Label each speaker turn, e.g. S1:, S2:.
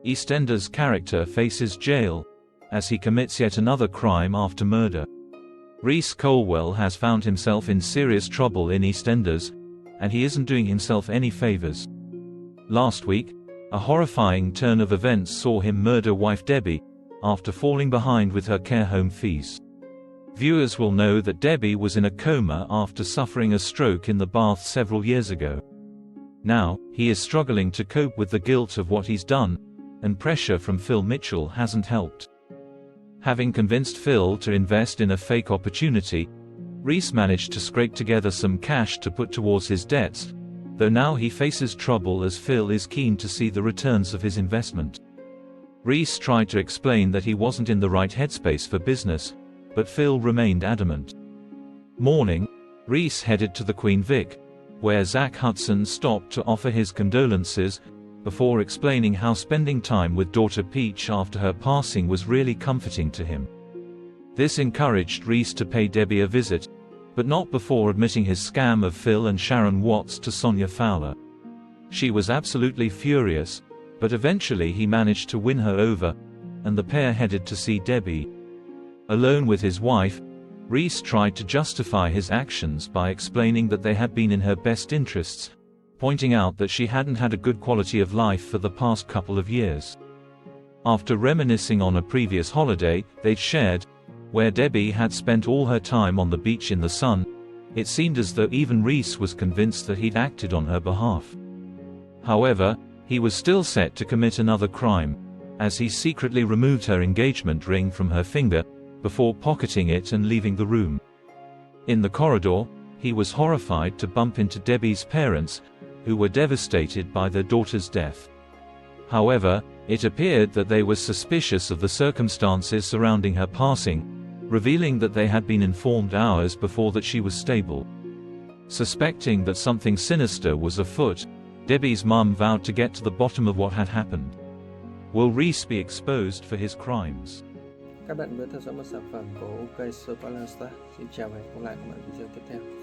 S1: EastEnders character faces jail as he commits yet another crime after murder. Reiss Colwell has found himself in serious trouble in EastEnders, and he isn't doing himself any favors. Last week, a horrifying turn of events saw him murder wife Debbie after falling behind with her care home fees. Viewers will know that Debbie was in a coma after suffering a stroke in the bath several years ago. Now, he is struggling to cope with the guilt of what he's done, and pressure from Phil Mitchell hasn't helped. Having convinced Phil to invest in a fake opportunity, Reiss managed to scrape together some cash to put towards his debts, though now he faces trouble as Phil is keen to see the returns of his investment. Reiss tried to explain that he wasn't in the right headspace for business, but Phil remained adamant. Morning, Reiss headed to the Queen Vic, where Zach Hudson stopped to offer his condolences, before explaining how spending time with daughter Peach after her passing was really comforting to him. This encouraged Reiss to pay Debbie a visit, but not before admitting his scam of Phil and Sharon Watts to Sonia Fowler. She was absolutely furious, but eventually he managed to win her over, and the pair headed to see Debbie. Alone with his wife, Reiss tried to justify his actions by explaining that they had been in her best interests, pointing out that she hadn't had a good quality of life for the past couple of years. After reminiscing on a previous holiday they'd shared, where Debbie had spent all her time on the beach in the sun, it seemed as though even Reiss was convinced that he'd acted on her behalf. However, he was still set to commit another crime, as he secretly removed her engagement ring from her finger, before pocketing it and leaving the room. In the corridor, he was horrified to bump into Debbie's parents, who were devastated by their daughter's death. However, it appeared that they were suspicious of the circumstances surrounding her passing, revealing that they had been informed hours before that she was stable. Suspecting that something sinister was afoot, Debbie's mum vowed to get to the bottom of what had happened. Will Reiss be exposed for his crimes?
S2: Các bạn vừa theo dõi một sản phẩm của OK Spoiler. Xin chào và hẹn gặp lại các bạn ở video tiếp theo.